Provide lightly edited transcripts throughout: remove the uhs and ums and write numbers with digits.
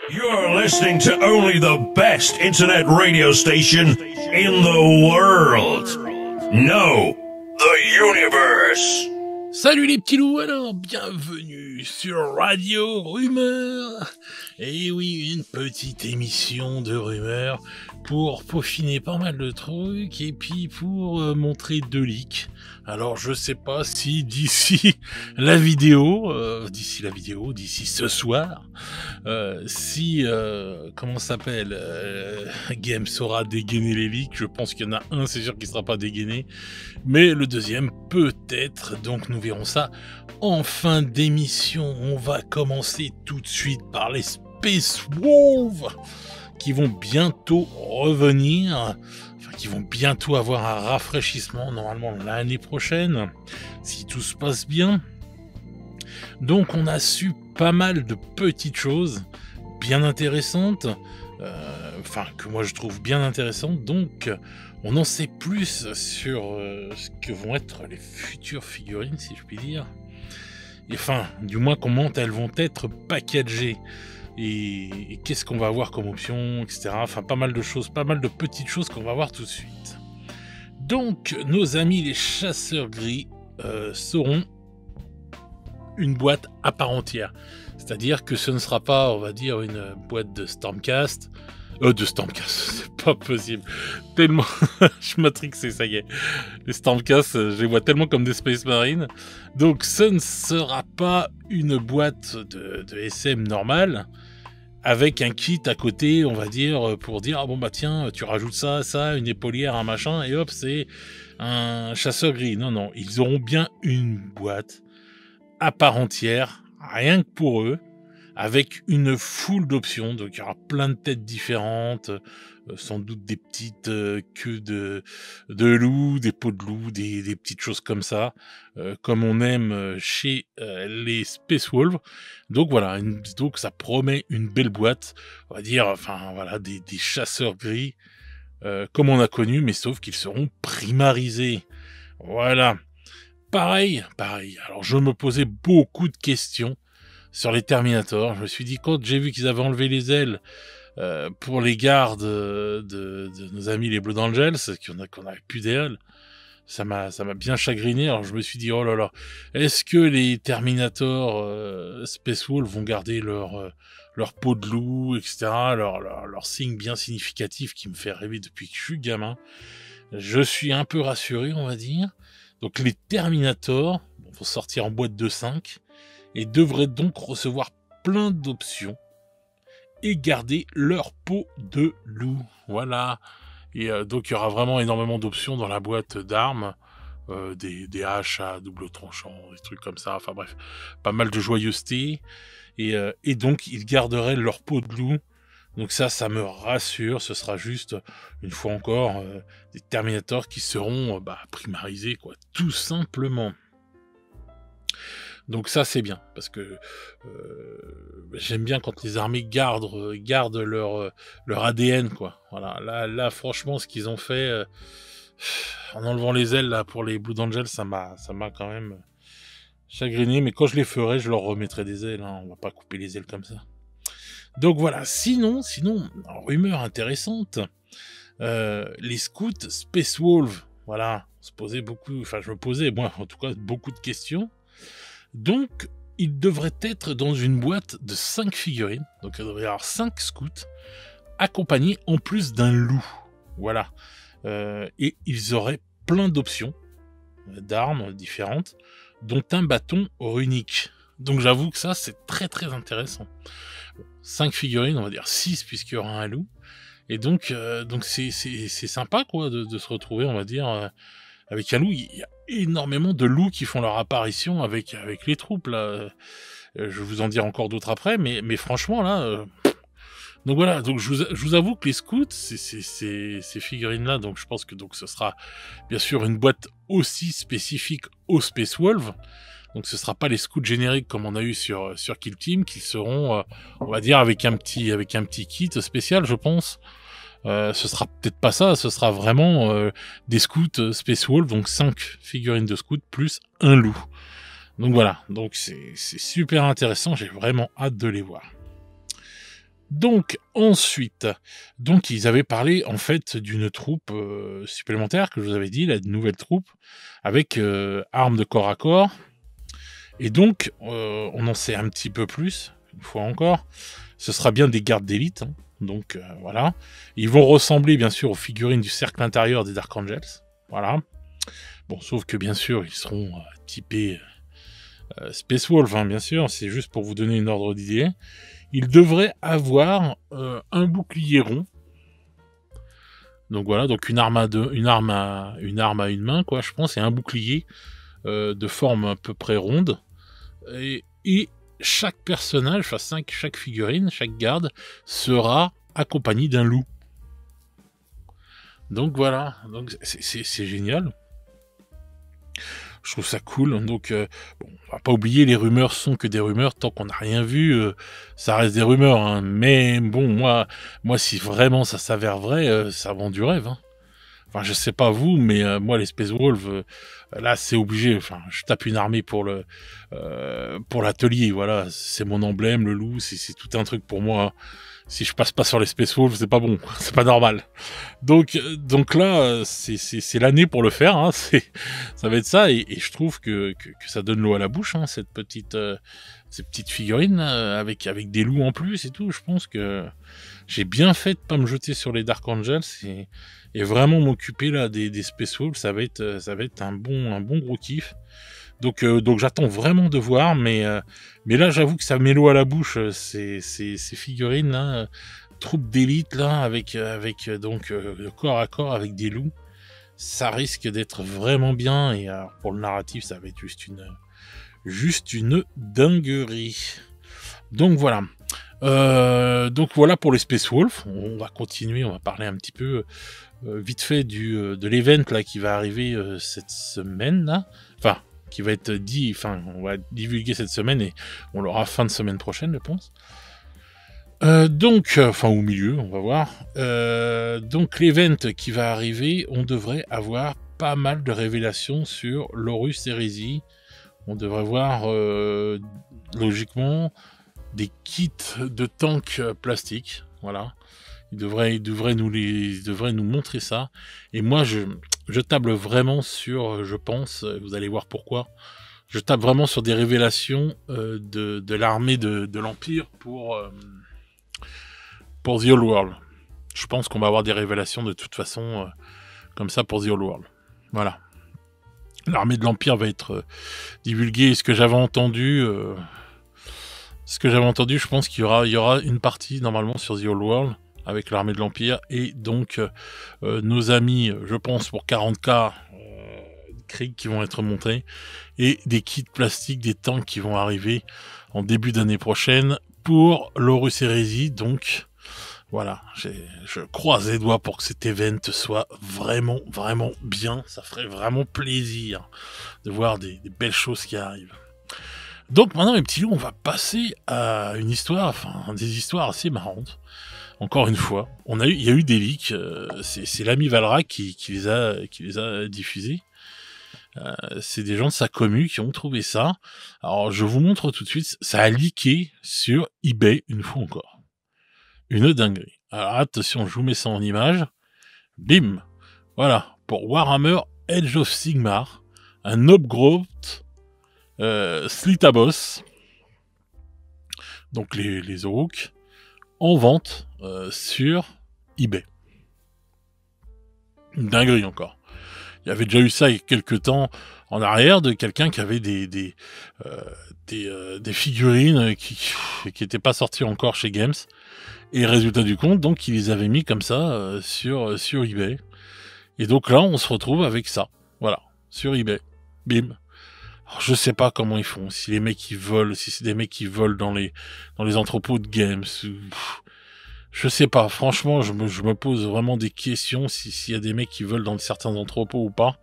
You're listening to only the best internet radio station in the world. No, the universe. Salut les petits loups, alors bienvenue sur Radio Rumeur. Et oui, une petite émission de rumeurs pour peaufiner pas mal de trucs et puis pour montrer deux leaks. Alors je sais pas si d'ici ce soir, comment ça s'appelle, Game saura dégainer les leaks. Je pense qu'il y en a un, c'est sûr qu'il sera pas dégainé, mais le deuxième peut-être, donc nous verrons ça en fin d'émission. On va commencer tout de suite par les Space Wolves qui vont bientôt revenir, qui vont bientôt avoir un rafraîchissement normalement l'année prochaine, si tout se passe bien. Donc on a su pas mal de petites choses bien intéressantes, que moi je trouve bien intéressantes. Donc on en sait plus sur ce que vont être les futures figurines, si je puis dire. Et du moins comment elles vont être packagées. Et qu'est-ce qu'on va avoir comme option, etc. Pas mal de choses, pas mal de petites choses qu'on va voir tout de suite. Donc, nos amis les chasseurs gris seront une boîte à part entière. C'est-à-dire que ce ne sera pas, on va dire, une boîte de Stormcast. C'est pas possible. Tellement, je matrixé, ça y est. Les Stormcast, je les vois tellement comme des Space Marines. Donc, ce ne sera pas une boîte de SM normale, avec un kit à côté, on va dire, pour dire, tiens, tu rajoutes ça, une épaulière, un machin, et hop, c'est un chasseur gris. Non, ils auront bien une boîte à part entière, rien que pour eux, avec une foule d'options. Donc il y aura plein de têtes différentes, sans doute des petites queues de loup, des peaux de loup, des petites choses comme ça, comme on aime chez les Space Wolves. Donc voilà, donc ça promet une belle boîte, on va dire, des chasseurs gris, comme on a connu, mais sauf qu'ils seront primarisés. Voilà. Pareil. Alors je me posais beaucoup de questions sur les Terminators. Je me suis dit, quand j'ai vu qu'ils avaient enlevé les ailes pour les gardes de nos amis les Blood Angels, qu'on a plus d'ailes, ça m'a bien chagriné. Alors je me suis dit, oh là là, est-ce que les Terminators Space Wolves vont garder leur peau de loup, etc., leur signe bien significatif qui me fait rêver depuis que je suis gamin. Je suis un peu rassuré, on va dire. Donc les Terminators vont sortir en boîte de 5 et devraient donc recevoir plein d'options et garder leur peau de loup. Voilà. Et donc il y aura vraiment énormément d'options dans la boîte d'armes, des haches à double tranchant, des trucs comme ça. Bref, pas mal de joyeuseté. Et donc ils garderaient leur peau de loup. Donc ça me rassure. Ce sera juste, une fois encore, des Terminators qui seront primarisés, quoi, tout simplement. Donc ça c'est bien, parce que j'aime bien quand les armées gardent leur ADN, quoi. Voilà, là franchement ce qu'ils ont fait en enlevant les ailes là pour les Blood Angels, ça m'a quand même chagriné, mais quand je les ferai, je leur remettrai des ailes, hein. On va pas couper les ailes comme ça. Donc voilà, sinon, rumeur intéressante, les scouts Space Wolves, voilà, je me posais, moi en tout cas, beaucoup de questions. Donc, il devrait être dans une boîte de 5 figurines. Donc, il devrait y avoir 5 scouts accompagnés en plus d'un loup. Voilà. Et ils auraient plein d'options d'armes différentes, dont un bâton runique. Donc, j'avoue que ça, c'est très très intéressant. 5 figurines, on va dire 6 puisqu'il y aura un loup. Et donc c'est sympa, quoi, de se retrouver, on va dire, avec un loup. Il y a énormément de loups qui font leur apparition avec les troupes, là. Je vais vous en dire encore d'autres après, mais franchement, là... Donc voilà, donc je vous avoue que les scouts, ces figurines-là, donc je pense que ce sera bien sûr une boîte aussi spécifique aux Space Wolves. Donc ce sera pas les scouts génériques comme on a eu sur Kill Team, qui seront, on va dire, avec un petit kit spécial, je pense. Ce sera peut-être pas ça, ce sera vraiment des scouts Space Wolves, donc 5 figurines de scouts plus un loup. Donc voilà, donc c'est super intéressant, j'ai vraiment hâte de les voir. Donc ensuite, donc ils avaient parlé en fait d'une troupe supplémentaire que je vous avais dit, la nouvelle troupe avec armes de corps à corps. Et donc on en sait un petit peu plus, une fois encore. Ce sera bien des gardes d'élite, hein. Donc voilà. Ils vont ressembler bien sûr aux figurines du cercle intérieur des Dark Angels. Voilà. Bon, sauf que bien sûr ils seront typés Space Wolf, hein, bien sûr. C'est juste pour vous donner une ordre d'idée. Il devrait avoir un bouclier rond. Donc voilà, donc une arme à une main, quoi, je pense, et un bouclier de forme à peu près ronde. Et chaque personnage, enfin chaque figurine, chaque garde sera accompagné d'un loup. Donc voilà, donc c'est génial. Je trouve ça cool. Donc, bon, on va pas oublier, les rumeurs sont que des rumeurs. Tant qu'on n'a rien vu, ça reste des rumeurs. Hein. Mais bon, moi, si vraiment ça s'avère vrai, ça vend du rêve. Hein. Enfin, je sais pas vous, mais moi, les Space Wolves, là, c'est obligé. Enfin, je tape une armée pour l'atelier. Voilà, c'est mon emblème, le loup. C'est tout un truc pour moi. Si je passe pas sur les Space Wolves, c'est pas bon. C'est pas normal. Donc là, c'est l'année pour le faire. Hein, ça va être ça, et je trouve que ça donne l'eau à la bouche, hein, ces petites figurines avec des loups en plus et tout. Je pense que j'ai bien fait de pas me jeter sur les Dark Angels et vraiment m'occuper là des Space Wolves. Ça va être un bon gros kiff. Donc j'attends vraiment de voir, mais là j'avoue que ça met l'eau à la bouche, ces figurines là. Troupe d'élite là avec donc le corps à corps avec des loups, ça risque d'être vraiment bien, et pour le narratif ça va être juste une dinguerie. Donc voilà. Donc voilà pour les Space Wolf. On va continuer, on va parler un petit peu vite fait de l'event là qui va arriver cette semaine là. Enfin, qui va être on va divulguer cette semaine et on l'aura fin de semaine prochaine, je pense. Donc, enfin au milieu, on va voir. Donc l'event qui va arriver, on devrait avoir pas mal de révélations sur l'Horus Heresy. On devrait voir logiquement des kits de tanks plastiques. Voilà. Ils devraient nous montrer ça. Et moi, je table vraiment sur, je pense, vous allez voir pourquoi. Je table vraiment sur des révélations de l'armée de l'Empire pour The Old World. Je pense qu'on va avoir des révélations de toute façon comme ça pour The Old World. Voilà. L'armée de l'Empire va être divulguée. Ce que j'avais entendu, je pense qu'il y aura une partie normalement sur The Old World avec l'armée de l'Empire, et donc nos amis, je pense pour 40K Krieg qui vont être montés, et des kits plastiques, des tanks qui vont arriver en début d'année prochaine pour l'Horus Heresy. Donc voilà, je croise les doigts pour que cet event soit vraiment, vraiment bien. Ça ferait vraiment plaisir de voir des belles choses qui arrivent. Donc maintenant, mes petits loups, on va passer à une histoire, enfin des histoires assez marrantes. Encore une fois, il y a eu des leaks. C'est l'ami Valrak qui les a diffusés. C'est des gens de sa commu qui ont trouvé ça. Alors je vous montre tout de suite. Ça a leaké sur eBay une fois encore. Une dinguerie. Alors attention, je vous mets ça en image. Bim. Voilà. Pour Warhammer Age of Sigmar, un upgrade Slitaboss. Donc les Orooks en vente sur eBay. Une dinguerie encore. Il y avait déjà eu ça il y a quelques temps en arrière de quelqu'un qui avait des figurines qui n'étaient pas sorties encore chez Games. Et résultat du compte, donc, ils les avaient mis comme ça sur eBay. Et donc là, on se retrouve avec ça. Voilà, sur eBay. Bim. Alors, je sais pas comment ils font. Si les mecs ils volent, si c'est des mecs qui volent dans les entrepôts de Games. Je sais pas. Franchement, je me pose vraiment des questions s'il y a des mecs qui volent dans certains entrepôts ou pas.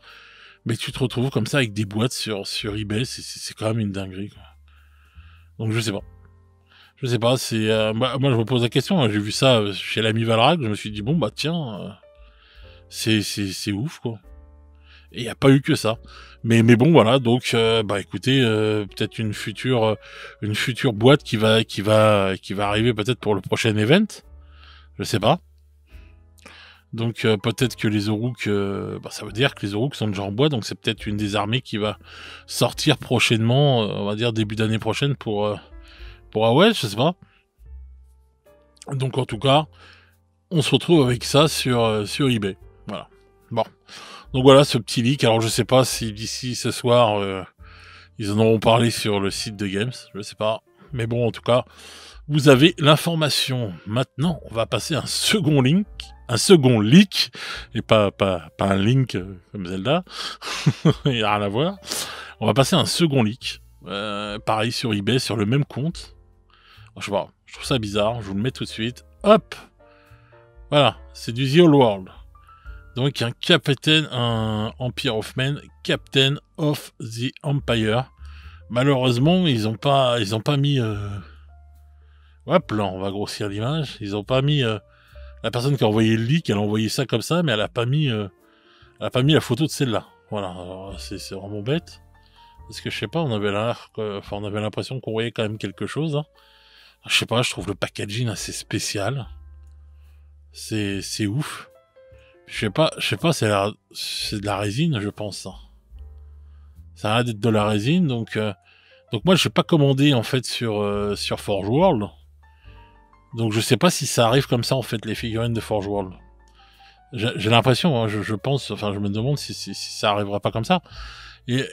Mais tu te retrouves comme ça avec des boîtes sur eBay. C'est quand même une dinguerie, quoi. Donc je sais pas. Je sais pas, moi je me pose la question, hein. J'ai vu ça chez l'ami Valrak, je me suis dit bon bah tiens, c'est ouf quoi. Et il n'y a pas eu que ça. Mais bon, voilà. Donc, bah écoutez, peut-être une future boîte qui va arriver peut-être pour le prochain event. Je sais pas. Donc peut-être que les Oruk, ça veut dire que les Oruk sont déjà en boîte, donc c'est peut-être une des armées qui va sortir prochainement, on va dire début d'année prochaine pour AOS, je sais pas. Donc en tout cas, on se retrouve avec ça sur eBay. Voilà. Bon. Donc voilà ce petit leak. Alors je sais pas si d'ici ce soir ils en auront parlé sur le site de Games, je sais pas. Mais bon, en tout cas, vous avez l'information. Maintenant, on va passer à un second leak, et pas un link comme Zelda. Il n'y a rien à voir. On va passer à un second leak. Pareil sur eBay, sur le même compte. Alors, je sais pas, je trouve ça bizarre. Je vous le mets tout de suite. Hop. Voilà, c'est du The Old World. Donc un Empire of Men, Captain of the Empire. Malheureusement, ils ont pas mis. Hop là, on va grossir l'image. Ils ont pas mis la personne qui a envoyé le leak. Elle a envoyé ça comme ça, mais elle a pas mis la photo de celle-là. Voilà, alors c'est vraiment bête. Parce que je sais pas, on avait l'impression qu'on voyait quand même quelque chose. Hein. Je sais pas, je trouve le packaging assez spécial. C'est ouf. Je sais pas, c'est de la résine, je pense. Ça a l'air d'être de la résine, donc moi je n'ai pas commandé en fait sur Forge World. Donc je sais pas si ça arrive comme ça en fait les figurines de Forge World. J'ai l'impression, hein, je pense, enfin je me demande si ça arrivera pas comme ça. Et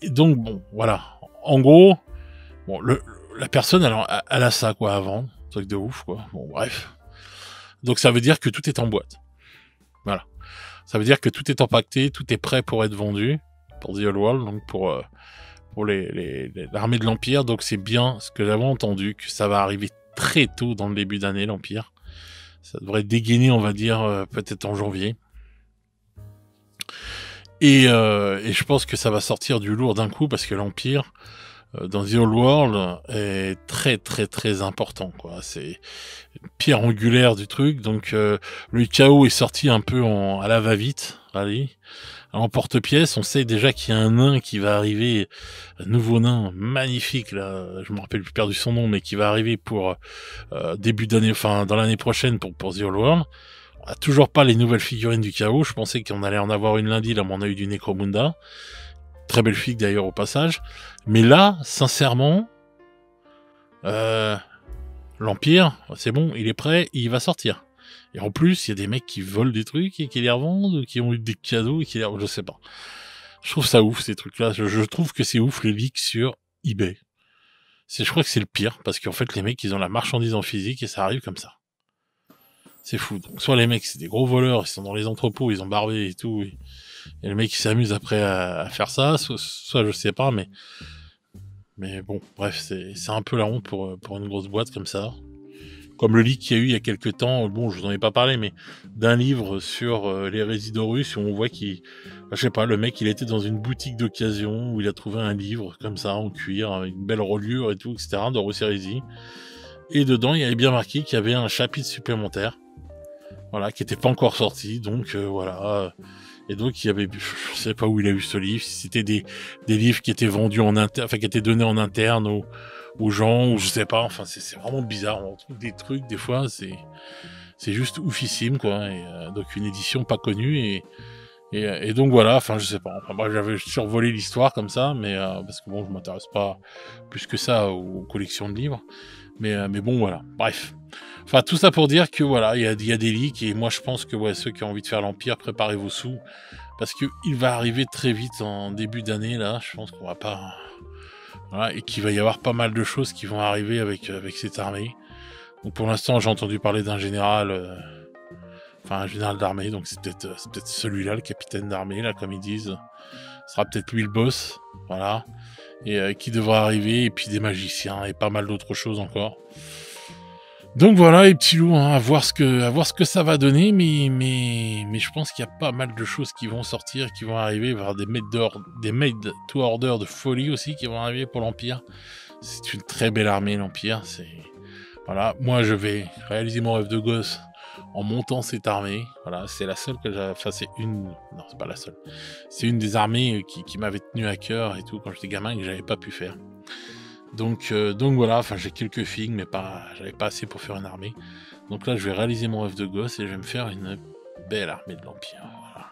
donc bon, voilà. En gros, bon, la personne elle a ça quoi avant, truc de ouf quoi. Bon bref. Donc ça veut dire que tout est en boîte. Voilà. Ça veut dire que tout est empaqueté, tout est prêt pour être vendu pour The Old World, donc pour l'armée de l'Empire. Donc c'est bien ce que j'avais entendu, que ça va arriver très tôt dans le début d'année, l'Empire. Ça devrait dégainer, on va dire, peut-être en janvier. Et je pense que ça va sortir du lourd d'un coup, parce que l'Empire, dans The Old World, est très très très important, quoi. C'est une pierre angulaire du truc. Donc le chaos est sorti un peu à la va-vite, allez. En porte-pièce, on sait déjà qu'il y a un nain qui va arriver, un nouveau nain magnifique, là, je me rappelle plus perdu son nom, mais qui va arriver pour début d'année, enfin dans l'année prochaine pour The Old World. On a toujours pas les nouvelles figurines du chaos, je pensais qu'on allait en avoir une lundi, là on a eu du Necromunda. Très belle fille d'ailleurs au passage. Mais là, sincèrement, l'Empire, c'est bon, il est prêt, il va sortir. Et en plus, il y a des mecs qui volent des trucs et qui les revendent, ou qui ont eu des cadeaux et qui les revendent, je sais pas. Je trouve ça ouf, ces trucs-là. Je trouve que c'est ouf, les leaks sur eBay. Je crois que c'est le pire, parce qu'en fait, les mecs, ils ont la marchandise en physique et ça arrive comme ça. C'est fou. Donc, soit les mecs, c'est des gros voleurs, ils sont dans les entrepôts, ils ont barbé et tout, et les mecs, ils s'amusent après à faire ça, soit je sais pas, mais bon, bref, c'est un peu la honte pour une grosse boîte comme ça. Comme le leak qu'il y a eu il y a quelques temps, bon, je vous en ai pas parlé, mais d'un livre sur les résidents russes, où on voit je sais pas, le mec, il était dans une boutique d'occasion, où il a trouvé un livre, comme ça, en cuir, avec une belle reliure et tout, etc., de Russe Hérésie. Et dedans, il y avait bien marqué qu'il y avait un chapitre supplémentaire, voilà, qui était pas encore sorti, donc voilà. Et donc, il y avait, je sais pas où il a eu ce livre, si c'était des livres qui étaient vendus en interne, enfin, qui étaient donnés en interne aux gens, ou je sais pas, enfin c'est vraiment bizarre, on trouve des trucs des fois, c'est juste oufissime quoi, et donc une édition pas connue, et donc voilà, enfin je sais pas, enfin moi j'avais survolé l'histoire comme ça, mais parce que bon je m'intéresse pas plus que ça aux collections de livres, mais bon voilà, bref. Enfin tout ça pour dire que voilà, il y a des leaks, et moi je pense que ouais, ceux qui ont envie de faire l'Empire, préparez vos sous, parce que il va arriver très vite en début d'année là, je pense qu'on va pas... Voilà, et qu'il va y avoir pas mal de choses qui vont arriver avec cette armée. Donc pour l'instant, j'ai entendu parler d'un général, un général d'armée, donc c'est peut-être celui-là, le capitaine d'armée, là, comme ils disent. Ce sera peut-être lui le boss, voilà, et qui devra arriver, et puis des magiciens, et pas mal d'autres choses encore. Donc voilà, les petits loups, hein, à voir ce que ça va donner, mais je pense qu'il y a pas mal de choses qui vont sortir, qui vont arriver. Il va y avoir des made to order de folie aussi qui vont arriver pour l'Empire. C'est une très belle armée, l'Empire. Voilà, moi je vais réaliser mon rêve de gosse en montant cette armée. Voilà, c'est la seule que j'ai... Enfin, c'est une... Non, c'est pas la seule. C'est une des armées qui m'avait tenu à cœur et tout quand j'étais gamin et que j'avais pas pu faire. Donc voilà, enfin j'ai quelques figues, mais j'avais pas assez pour faire une armée. Donc là, je vais réaliser mon rêve de gosse et je vais me faire une belle armée de l'Empire. Voilà.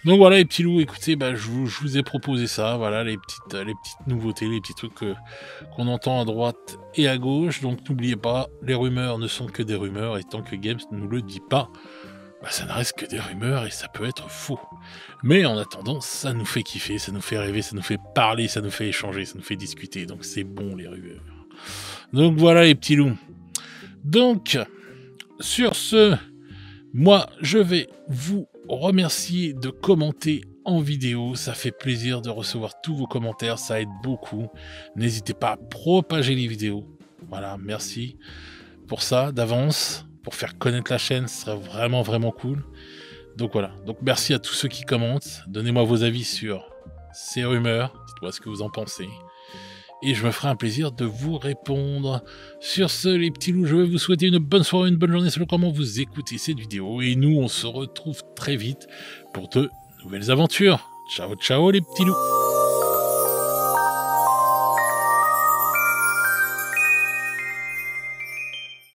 Donc voilà les petits loups, écoutez, je vous ai proposé ça, voilà les petites nouveautés, les petits trucs qu'on entend à droite et à gauche. Donc n'oubliez pas, les rumeurs ne sont que des rumeurs et tant que Games ne nous le dit pas, ça ne reste que des rumeurs et ça peut être faux. Mais en attendant, ça nous fait kiffer, ça nous fait rêver, ça nous fait parler, ça nous fait échanger, ça nous fait discuter. Donc c'est bon les rumeurs. Donc voilà les petits loups. Donc, sur ce, moi je vais vous remercier de commenter en vidéo. Ça fait plaisir de recevoir tous vos commentaires, ça aide beaucoup. N'hésitez pas à propager les vidéos. Voilà, merci pour ça d'avance. Pour faire connaître la chaîne, ce serait vraiment vraiment cool. Donc voilà, donc merci à tous ceux qui commentent. Donnez-moi vos avis sur ces rumeurs, dites-moi ce que vous en pensez. Et je me ferai un plaisir de vous répondre. Sur ce, les petits loups, je vais vous souhaiter une bonne soirée, une bonne journée selon comment vous écoutez cette vidéo. Et nous, on se retrouve très vite pour de nouvelles aventures. Ciao, ciao les petits loups.